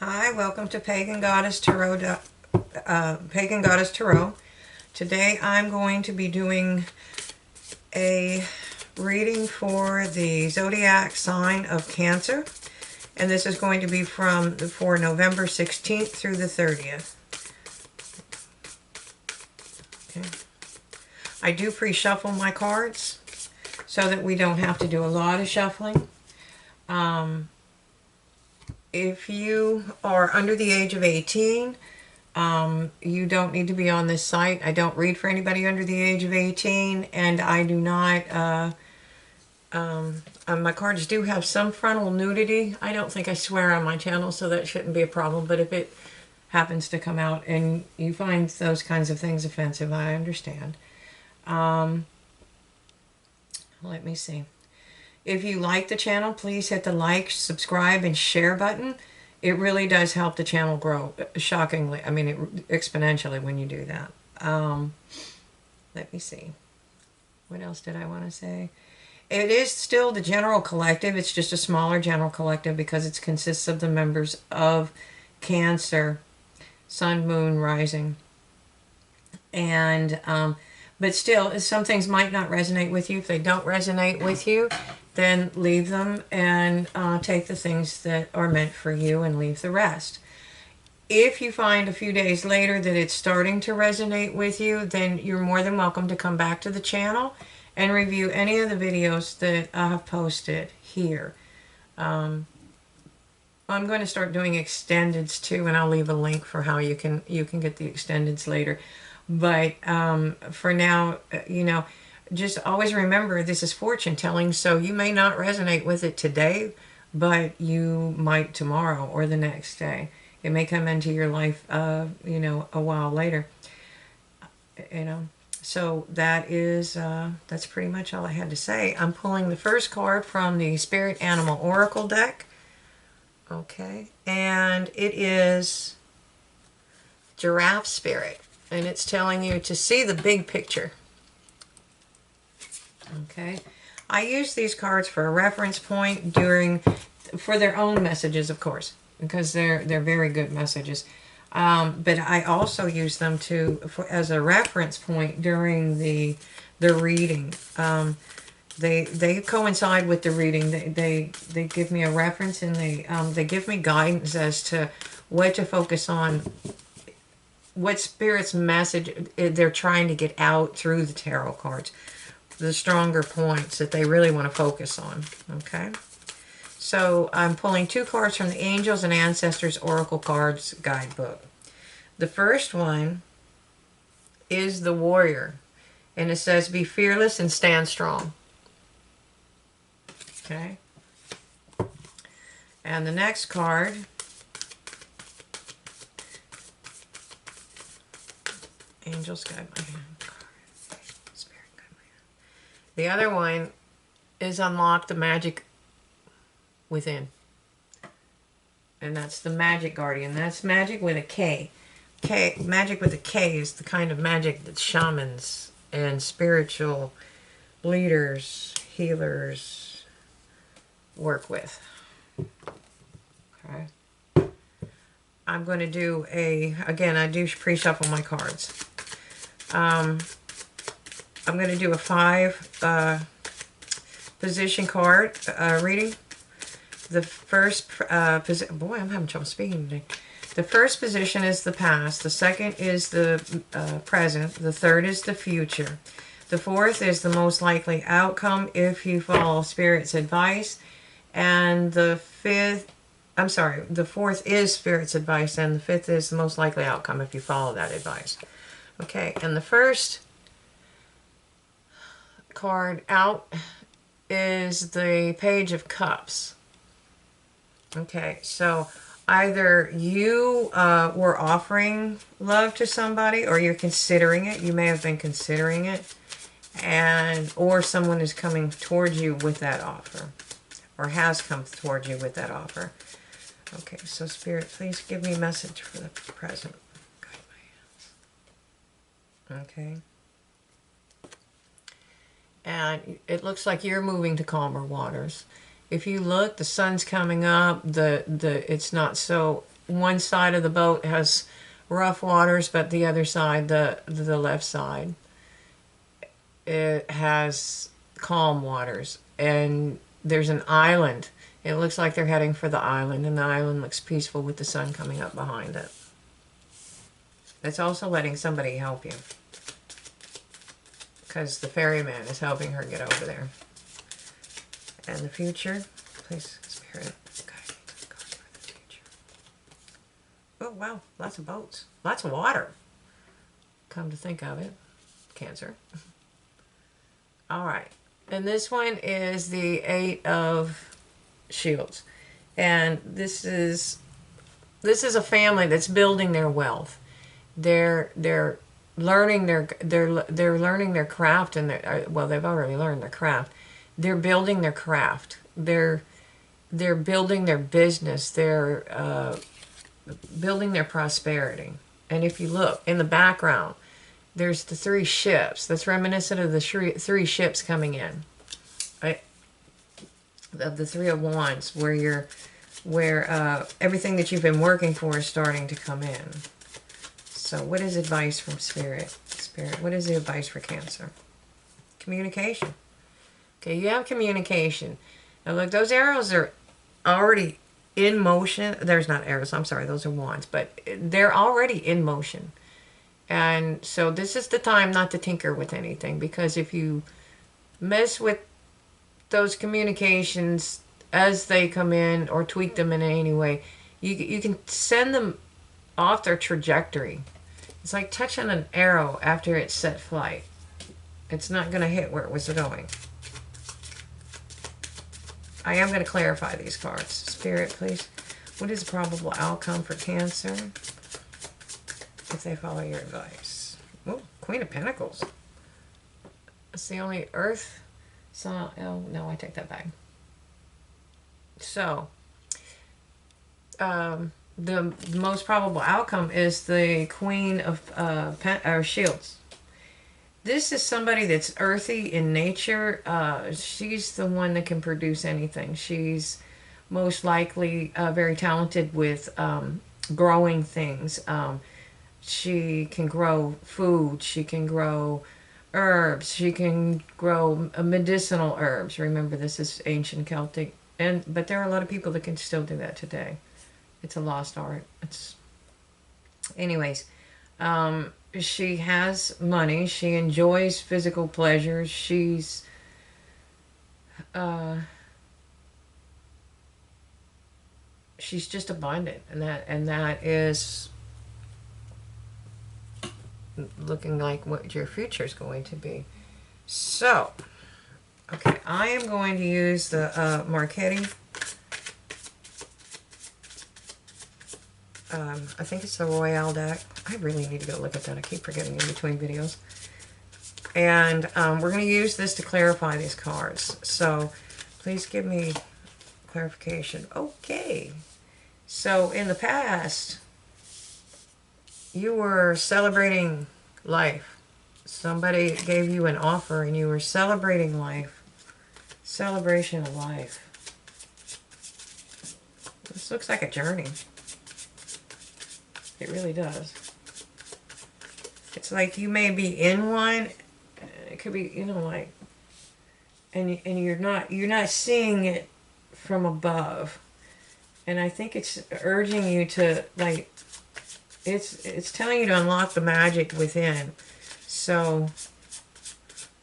Hi, welcome to Pagan Goddess Tarot. Pagan Goddess Tarot. Today I'm going to be doing a reading for the zodiac sign of Cancer, and this is going to be for November 16th through the 30th. Okay. I do pre-shuffle my cards so that we don't have to do a lot of shuffling. If you are under the age of 18, you don't need to be on this site. I don't read for anybody under the age of 18, and I do not, my cards do have some frontal nudity. I don't think I swear on my channel, so that shouldn't be a problem, but if it happens to come out and you find those kinds of things offensive, I understand. Let me see. If you like the channel, please hit the like, subscribe, and share button. It really does help the channel grow, shockingly. I mean, exponentially when you do that. Let me see. What else did I want to say? It is still the general collective. It's just a smaller general collective because it consists of the members of Cancer, Sun, Moon, Rising. And, but still, some things might not resonate with you. If they don't resonate with you, then leave them and take the things that are meant for you and leave the rest. If you find a few days later that it's starting to resonate with you, then you're more than welcome to come back to the channel and review any of the videos that I have posted here. I'm going to start doing extendeds too, and I'll leave a link for how you can get the extendeds later. But for now, just always remember this is fortune telling, so you may not resonate with it today, but you might tomorrow or the next day. It may come into your life, a while later. So that is, that's pretty much all I had to say. I'm pulling the first card from the Spirit Animal Oracle deck. Okay, and it is Giraffe Spirit, and it's telling you to see the big picture. Okay, I use these cards for a reference point for their own messages, of course, because they're very good messages. But I also use them as a reference point during the reading. They coincide with the reading. They give me a reference, and they give me guidance as to what to focus on, what Spirit's message they're trying to get out through the tarot cards, the stronger points that they really want to focus on. Okay, so I'm pulling two cards from the Angels and Ancestors Oracle Cards Guidebook. The first one is the Warrior, and it says, be fearless and stand strong. Okay, and the next card Angels guide my hand. Spirit guide my hand. The other one is unlock the magic within. And that's the Magic Guardian. That's magic with a K. Magic with a K is the kind of magic that shamans and spiritual leaders, healers work with. Okay. I'm going to do again, I do pre-shuffle my cards. I'm going to do a 5 position card reading. The first position, boy, I'm having trouble speaking today. The first position is the past. The second is the present. The third is the future. The fourth is the most likely outcome if you follow Spirit's advice. And the fourth is Spirit's advice, and the fifth is the most likely outcome if you follow that advice. Okay, and the first card out is the Page of Cups. Okay, so either you were offering love to somebody, or you're considering it. You may have been considering it, or someone is coming towards you with that offer, or has come towards you with that offer. Okay, so Spirit, please give me a message for the present. Guide my hands. Okay. And it looks like you're moving to calmer waters. If you look, the sun's coming up. It's not so one side of the boat has rough waters, but the other side, the left side, it has calm waters. And there's an island. It looks like they're heading for the island, and the island looks peaceful with the sun coming up behind it. It's also letting somebody help you, because the ferryman is helping her get over there. And the future, please, Spirit, guide me to the future. Oh, wow, lots of boats. Lots of water. Come to think of it, Cancer. All right. And this one is the Eight of Shields. And this is a family that's building their wealth. They're learning they're learning their craft, and well, they've already learned their craft. They're building their craft. They're building their business. They're building their prosperity. And if you look in the background, there's the 3 ships. That's reminiscent of the 3 ships coming in. Right? Of the 3 of Wands, where everything that you've been working for is starting to come in. So what is advice from Spirit? Spirit, what is the advice for Cancer? Communication. Okay, you have communication. Now look, those arrows are already in motion. There's not arrows, I'm sorry, those are wands, but they're already in motion. And so this is the time not to tinker with anything, because if you mess with those communications as they come in or tweak them in any way, you can send them off their trajectory. It's like touching an arrow after it's set flight. It's not going to hit where it was going. I am going to clarify these cards. Spirit, please. What is the probable outcome for Cancer if they follow your advice? Oh, Queen of Pentacles. It's the only Earth. So, oh, no, I take that back. So, the most probable outcome is the Queen of Shields. This is somebody that's earthy in nature. She's the one that can produce anything. She's most likely very talented with growing things. She can grow food. She can grow herbs. She can grow medicinal herbs. Remember, this is ancient Celtic. But there are a lot of people that can still do that today. It's a lost art. Anyways, she has money. She enjoys physical pleasures. She's just abundant, and that is looking like what your future is going to be. So, okay, I am going to use the Marchetti. I think it's the Royale deck. I really need to go look at that. I keep forgetting in between videos. And we're going to use this to clarify these cards. So please give me clarification. Okay. So in the past, you were celebrating life. Somebody gave you an offer and you were celebrating life. Celebration of life. This looks like a journey. It really does. It's like you may be in one. It could be, you know, like, and you're not seeing it from above. And I think it's urging you to, like, it's telling you to unlock the magic within. So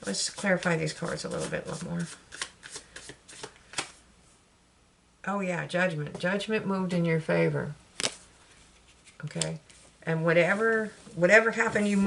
let's clarify these cards a little bit more. Oh yeah, Judgment. Judgment moved in your favor. Okay, and whatever happened, you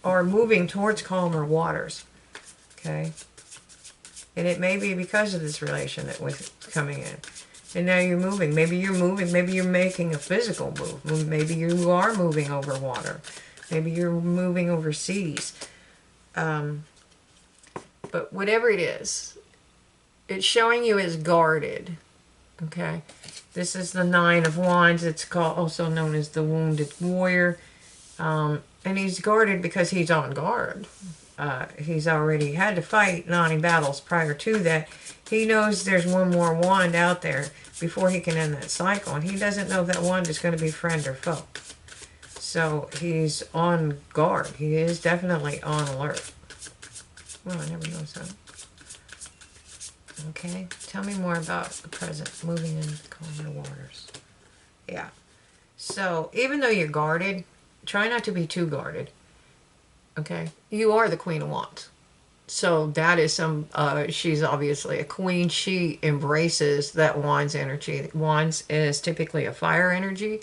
are moving towards calmer waters. Okay, and it may be because of this relation that was coming in, and now you're moving. Maybe you're moving. Maybe you're making a physical move. Maybe you are moving over water. Maybe you're moving overseas. But whatever it is, it's showing you as guarded. Okay. This is the Nine of Wands. It's also known as the Wounded Warrior. And he's guarded because he's on guard. he's already had to fight 90 battles prior to that. He knows there's one more wand out there before he can end that cycle, and he doesn't know if that wand is going to be friend or foe. So he's on guard. He is definitely on alert. Well, I never noticed that. Okay, tell me more about the present, moving in calmer waters. Yeah. So even though you're guarded, try not to be too guarded. Okay, you are the Queen of Wands. So that is some, she's obviously a queen. She embraces that Wands energy. Wands is typically a fire energy.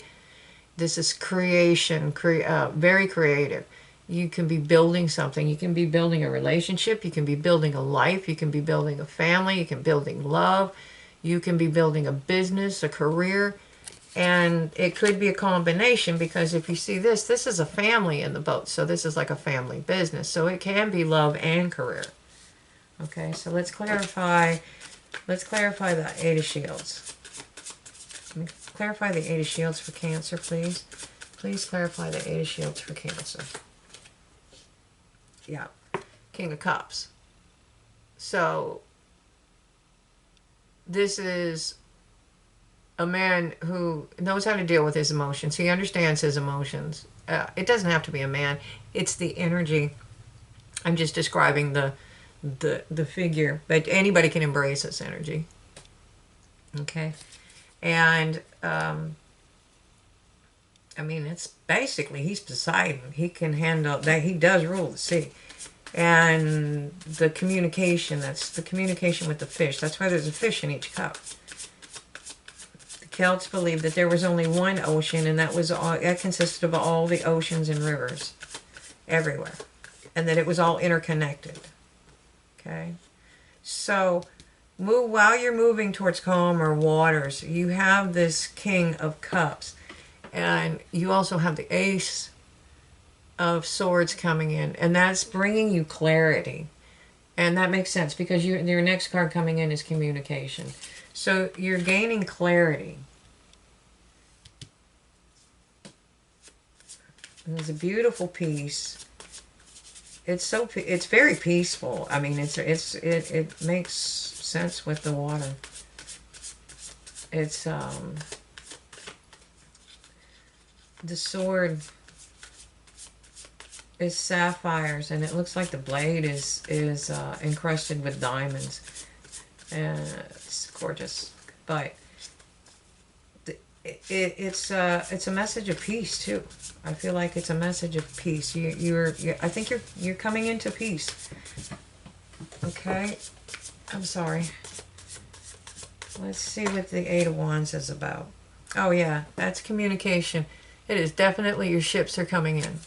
This is creation, very creative. You can be building something. You can be building a relationship. You can be building a life. You can be building a family. You can be building love. You can be building a business, a career. And it could be a combination, because if you see this is a family in the boat. So this is like a family business. So it can be love and career. Okay, so let's clarify the Eight of Shields. Clarify the Eight of Shields for Cancer, please. Please clarify the Eight of Shields for Cancer. Yeah. King of Cups. So this is a man who knows how to deal with his emotions. He understands his emotions. It doesn't have to be a man. It's the energy. I'm just describing the figure, but anybody can embrace this energy. Okay. And I mean, it's basically, he's Poseidon. He can handle that. He does rule the sea. And the communication, that's the communication with the fish. That's why there's a fish in each cup. The Celts believed that there was only one ocean, and that consisted of all the oceans and rivers everywhere. And that it was all interconnected. Okay? So, while you're moving towards calmer waters, you have this King of Cups. And you also have the Ace of Swords coming in. And that's bringing you clarity. And that makes sense, because your next card coming in is communication. So you're gaining clarity. And there's a beautiful piece. It's very peaceful. I mean, it makes sense with the water. It's the sword is sapphires, and it looks like the blade is encrusted with diamonds, and it's gorgeous. But it's a message of peace too. I feel like it's a message of peace. I think you're coming into peace. Okay, I'm sorry. Let's see what the Eight of Wands is about. Oh yeah, that's communication. It is definitely your ships are coming in.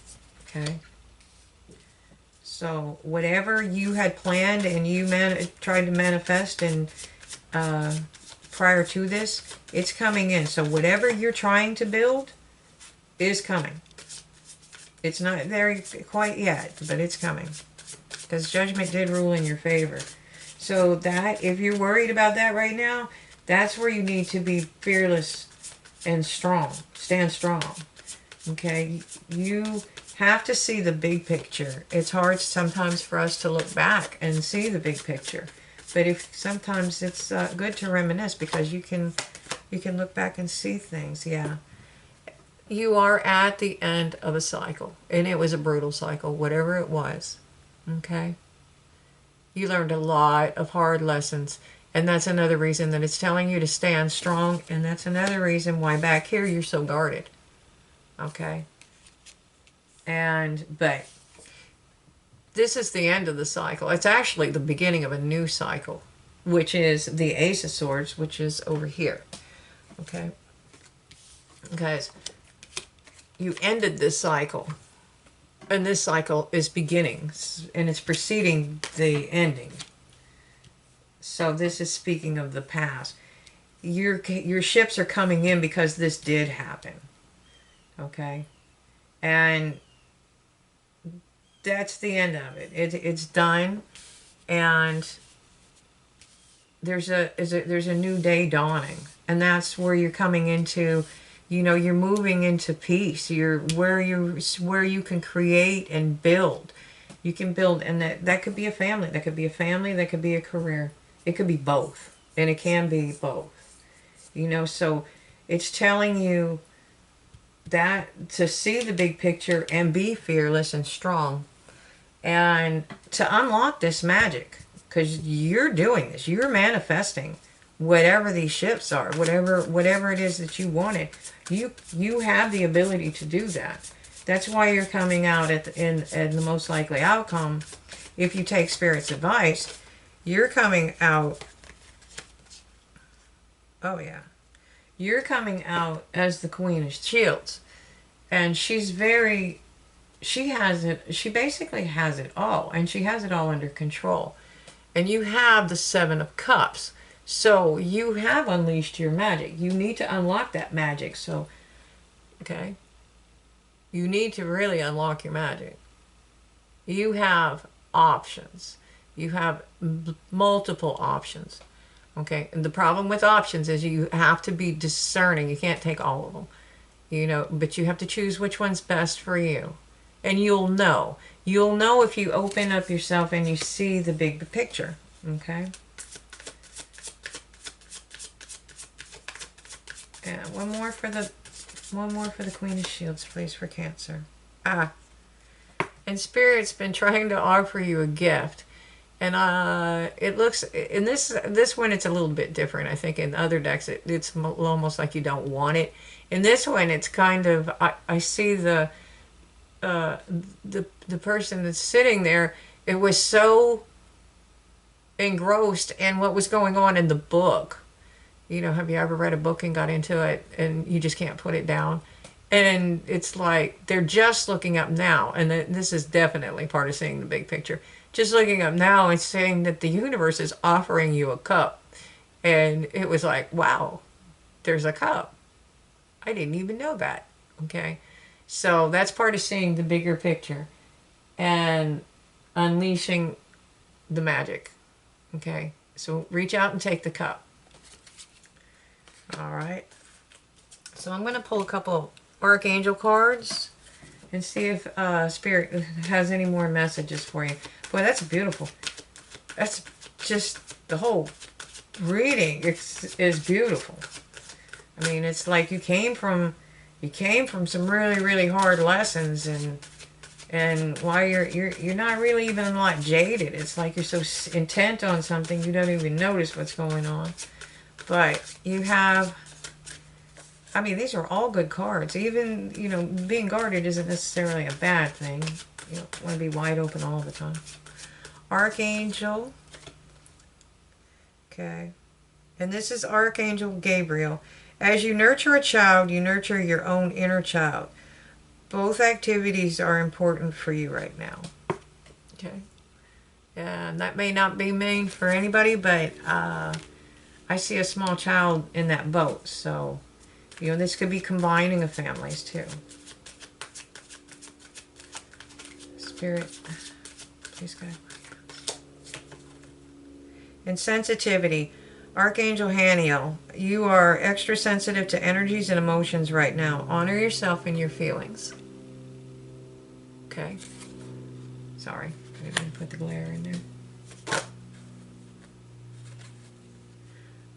Okay. So whatever you had planned and you tried to manifest and prior to this, it's coming in. So whatever you're trying to build is coming. It's not there quite yet, but it's coming. Because judgment did rule in your favor. So that, if you're worried about that right now, that's where you need to be fearless and strong. Stand strong. Okay? You have to see the big picture. It's hard sometimes for us to look back and see the big picture. But sometimes it's good to reminisce, because you can look back and see things. Yeah. You are at the end of a cycle. And it was a brutal cycle, whatever it was. Okay? You learned a lot of hard lessons. And that's another reason that it's telling you to stand strong. And that's another reason why back here you're so guarded. Okay? But this is the end of the cycle. It's actually the beginning of a new cycle, which is the Ace of Swords, which is over here. Okay? Guys, you ended this cycle. And this cycle is beginning. And it's preceding the ending. So this is speaking of the past. Your ships are coming in because this did happen. Okay? And that's the end of it. It's done. And there's a new day dawning. And that's where you're coming into, you're moving into peace. You're where you can create and build. You can build, and that could be a family. That could be a family. That could be a career. It could be both, and it can be both. You know, so it's telling you that to see the big picture and be fearless and strong, and to unlock this magic, because you're doing this. You're manifesting whatever these shifts are, whatever it is that you wanted. You have the ability to do that. That's why you're coming out in the most likely outcome. If you take Spirit's advice, you're coming out. Oh yeah, you're coming out as the Queen of Shields, and she's very. She has it. She basically has it all, and she has it all under control. And you have the Seven of Cups, so you have unleashed your magic. You need to unlock that magic. So, okay. You need to really unlock your magic. You have options. You have multiple options. Okay? And the problem with options is you have to be discerning. You can't take all of them. You know, but you have to choose which one's best for you. And you'll know. You'll know if you open up yourself and you see the big picture. Okay? Yeah, one more for the Queen of Shields, please, for Cancer. And Spirit's been trying to offer you a gift. And it looks, in this one, it's a little bit different. I think in other decks, it's almost like you don't want it. In this one, it's kind of, I see the person that's sitting there, it was so engrossed in what was going on in the book. You know, have you ever read a book and got into it and you just can't put it down? And it's like they're just looking up now. And this is definitely part of seeing the big picture. Just looking up now and saying that the universe is offering you a cup. And it was like, wow, there's a cup. I didn't even know that. Okay. So that's part of seeing the bigger picture and unleashing the magic. Okay. So reach out and take the cup. All right. So I'm going to pull a couple Archangel cards and see if Spirit has any more messages for you. Boy, that's beautiful. That's just the whole reading is beautiful. I mean, it's like you came from some really, really hard lessons, and while you're not really even like jaded. It's like you're so intent on something you don't even notice what's going on. But you have, I mean, these are all good cards. Even, you know, being guarded isn't necessarily a bad thing. You don't want to be wide open all the time. Archangel. Okay. And this is Archangel Gabriel. As you nurture a child, you nurture your own inner child. Both activities are important for you right now. Okay. And that may not be mean for anybody, but I see a small child in that boat. So, you know, this could be combining of families too. Spirit, please guide my hands. And sensitivity. Archangel Haniel, you are extra sensitive to energies and emotions right now. Honor yourself and your feelings. Okay. Sorry, I didn't put the glare in there.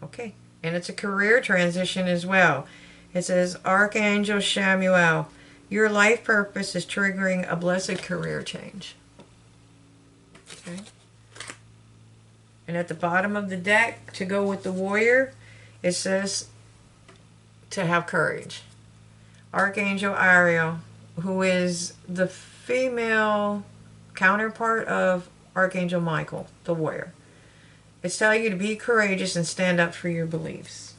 Okay, and it's a career transition as well. It says, Archangel Shamuel, your life purpose is triggering a blessed career change. Okay. And at the bottom of the deck, to go with the warrior, it says to have courage. Archangel Ariel, who is the female counterpart of Archangel Michael, the warrior. It's telling you to be courageous and stand up for your beliefs.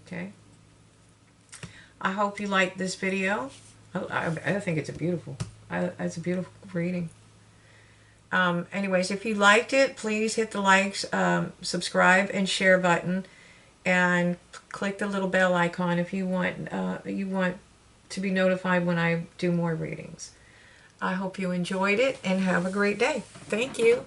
Okay. I hope you liked this video. I think it's a beautiful reading. Anyways, if you liked it, please hit the likes, subscribe, and share button, and click the little bell icon if you want to be notified when I do more readings. I hope you enjoyed it and have a great day. Thank you.